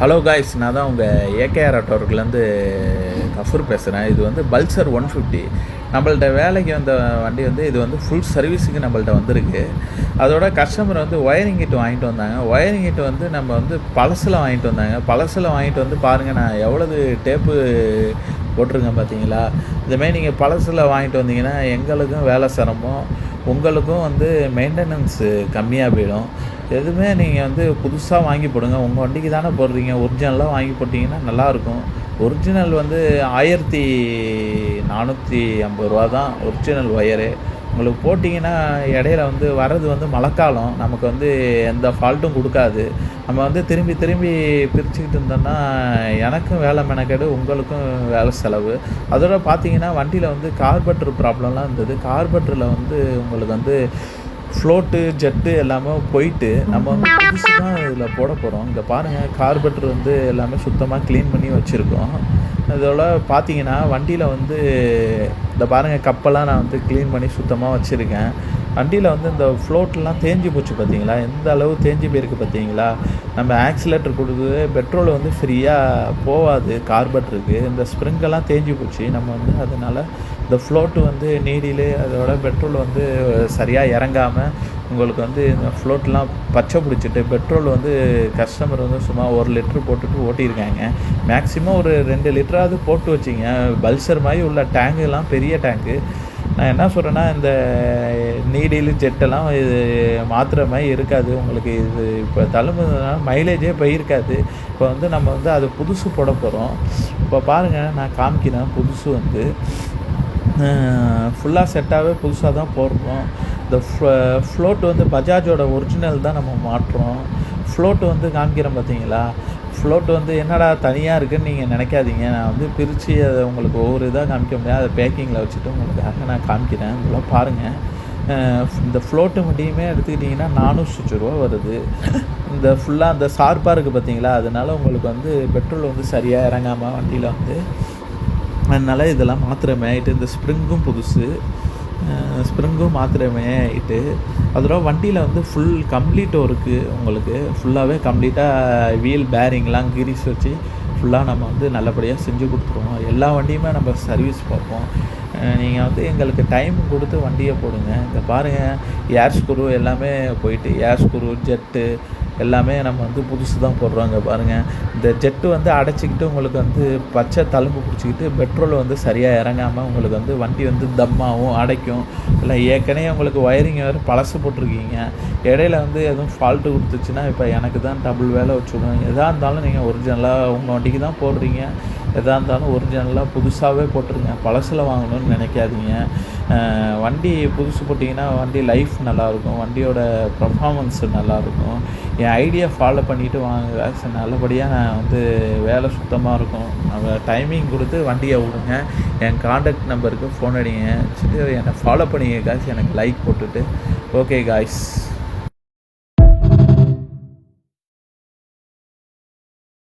Hello guys, நான் தான் உங்கள் ஏகேஆர் ஆட்டோருக்குலேருந்து கஃபூர் பேசுகிறேன். இது வந்து பல்சர் 150 நம்மள்ட்ட வேலைக்கு வந்த வண்டி வந்து இது வந்து ஃபுல் சர்வீஸுக்கு நம்மள்ட்ட வந்திருக்கு. அதோட கஸ்டமர் வந்து ஒயரிங் கிட் வாங்கிட்டு வந்தாங்க. ஒயரிங் கிட் வந்து நம்ம வந்து பழசில் வாங்கிட்டு வந்தாங்க. பழசில் வாங்கிட்டு வந்து பாருங்கள், நான் எவ்வளவு டேப்பு போட்டிருக்கேன் பார்த்தீங்களா. இதுமாரி நீங்கள் பழசில் வாங்கிட்டு வந்தீங்கன்னா எங்களுக்கும் வேலை சிரமம், உங்களுக்கும் வந்து மெயின்டெனன்ஸு கம்மியாக போயிடும். எதுவுமே நீங்கள் வந்து புதுசாக வாங்கி போடுங்க. உங்கள் வண்டிக்கு தானே போடுறீங்க, ஒரிஜினலாக வாங்கி போட்டிங்கன்னா நல்லாயிருக்கும். ஒரிஜினல் வந்து 1450 ரூபா தான் ஒரிஜினல் ஒயரு. உங்களுக்கு போட்டிங்கன்னா இடையில வந்து வர்றது வந்து மழைக்காலம், நமக்கு வந்து எந்த ஃபால்ட்டும் கொடுக்காது. நம்ம வந்து திரும்பி பிரிச்சுக்கிட்டு இருந்தோம்னா எனக்கும் வேலை மெனக்கெடு, உங்களுக்கும் வேலை செலவு. அதோட பார்த்தீங்கன்னா வண்டியில் வந்து கார்பெட்டர் ப்ராப்ளம்லாம் இருந்தது. கார்பெட்டரில் வந்து உங்களுக்கு வந்து ஃப்ளோட்டு ஜெட்டு எல்லாமே போயிட்டு நம்ம வந்து புதுசு தான் இதில் போட போகிறோம். இங்கே பாருங்கள், கார்பெட்டர் வந்து எல்லாமே சுத்தமாக க்ளீன் பண்ணி வச்சுருக்கோம். இதோட பார்த்தீங்கன்னா வண்டியில் வந்து இந்த பாருங்கள், கப்பெல்லாம் நான் வந்து க்ளீன் பண்ணி சுத்தமாக வச்சுருக்கேன். வண்டியில் வந்து இந்த ஃப்ளோட்லாம் தேஞ்சு போச்சு பார்த்தீங்களா, எந்த அளவு தேஞ்சு போயிருக்கு பார்த்தீங்களா. நம்ம ஆக்சிலேட்டர் கொடுத்து பெட்ரோல் வந்து ஃப்ரீயாக போகாது கார்பெட்டருக்கு. இந்த ஸ்ப்ரிங்கெல்லாம் தேஞ்சு போச்சு. நம்ம வந்து அதனால் இந்த ஃப்ளோட்டு வந்து நீடில் அதோட பெட்ரோல் வந்து சரியாக இறங்காமல் உங்களுக்கு வந்து இந்த ஃப்ளோட்லாம் பச்சை பிடிச்சிட்டு பெட்ரோல் வந்து கஸ்டமர் வந்து சும்மா 1 லிட்ரு போட்டுட்டு ஓட்டியிருக்காங்க. மேக்ஸிமம் ஒரு 2 லிட்டராவது போட்டு வச்சிங்க. பல்சர் மாதிரி உள்ள டேங்குலாம் பெரிய டேங்கு. நான் என்ன சொல்கிறேன்னா, இந்த நீடில் ஜெட்டெல்லாம் இது மாற்றுற மாதிரி இருக்காது உங்களுக்கு. இது இப்போ தள்ளும்போதுனா மைலேஜே போயிருக்காது. இப்போ வந்து நம்ம வந்து அது புதுசு போட போகிறோம். இப்போ பாருங்கள், நான் காமிக்கிறேன். புதுசு வந்து ஃபுல்லாக செட்டாகவே புதுசாக தான் போடுறோம். இந்த ஃப்ளோட் வந்து பஜாஜோட ஒரிஜினல் தான் நம்ம மாட்டுறோம். ஃப்ளோட்டு வந்து காமிக்கிறேன் பார்த்தீங்களா. ஃப்ளோட் வந்து என்னடா தனியாக இருக்குதுன்னு நீங்கள் நினைக்காதீங்க. நான் வந்து பிரித்து அதை உங்களுக்கு ஒவ்வொரு இதாக காமிக்க முடியாது. அதை பேக்கிங்கில் வச்சுட்டு உங்களுக்காக நான் காமிக்கிறேன். இதெல்லாம் பாருங்கள். இந்த ஃப்ளோட்டு மட்டுமே எடுத்துக்கிட்டிங்கன்னா 400 ரூபா வருது. இந்த ஃபுல்லாக அந்த ஷார்ப்பாக இருக்குது பார்த்தீங்களா, அதனால் உங்களுக்கு வந்து பெட்ரோல் வந்து சரியாக இறங்காமல் வண்டியில் வந்து, அதனால் இதெல்லாம் மாத்திரமே ஆகிட்டு. இந்த ஸ்ப்ரிங்கும் புதுசு, ஸ்ப்ரிங்கும் மாத்திரமே ஆகிட்டு. அதோட வண்டியில் வந்து ஃபுல் கம்ப்ளீட் ஒர்க்கு உங்களுக்கு ஃபுல்லாகவே கம்ப்ளீட்டாக வீல் பேரிங்லாம் கிரீஸ் வச்சு ஃபுல்லாக நம்ம வந்து நல்லபடியாக செஞ்சு கொடுத்துருவோம். எல்லா வண்டியுமே நம்ம சர்வீஸ் பார்ப்போம். நீங்கள் வந்து எங்களுக்கு டைம் கொடுத்து வண்டியை போடுங்க. இந்த பாருங்கள், ஏர் ஸ்க்ரூ எல்லாமே போயிட்டு, ஏர் ஸ்க்ரூ ஜெட்டு எல்லாமே நம்ம வந்து புதுசு தான் போடுறோங்க. பாருங்கள், இந்த ஜெட்டு வந்து அடைச்சிக்கிட்டு உங்களுக்கு வந்து பச்சை தழும்பு பிடிச்சிக்கிட்டு பெட்ரோல் வந்து சரியாக இறங்காமல் உங்களுக்கு வந்து வண்டி வந்து தம்மாகவும் அடைக்கும். இல்லை ஏற்கனவே உங்களுக்கு ஒயரிங் வேறு பழசு போட்டிருக்கீங்க. இடையில வந்து எதுவும் ஃபால்ட்டு கொடுத்துச்சுன்னா இப்போ எனக்கு தான் டபுள் வேலை வச்சுக்கணும். எதாக இருந்தாலும் நீங்கள் ஒரிஜினலாக உங்கள் வண்டிக்கு தான் போடுறீங்க. எதாக இருந்தாலும் ஒரிஜினலாக புதுசாகவே போட்டுருங்க. பழசில் வாங்கணும்னு நினைக்காதீங்க. வண்டி புதுசு போட்டிங்கன்னா வண்டி லைஃப் நல்லாயிருக்கும், வண்டியோட பர்ஃபார்மன்ஸு நல்லாயிருக்கும். என் ஐடியா ஃபாலோ பண்ணிவிட்டு வாங்க. நல்லபடியாக நான் வந்து வேலை சுத்தமாக இருக்கும். நம்ம டைமிங் கொடுத்து வண்டியை விடுங்க. என் காண்டாக்ட் நம்பருக்கு ஃபோன் அடிங்க. சரி, என்னை ஃபாலோ பண்ணிங்க காய்ஸ். எனக்கு லைக் போட்டுட்டு. Okay guys.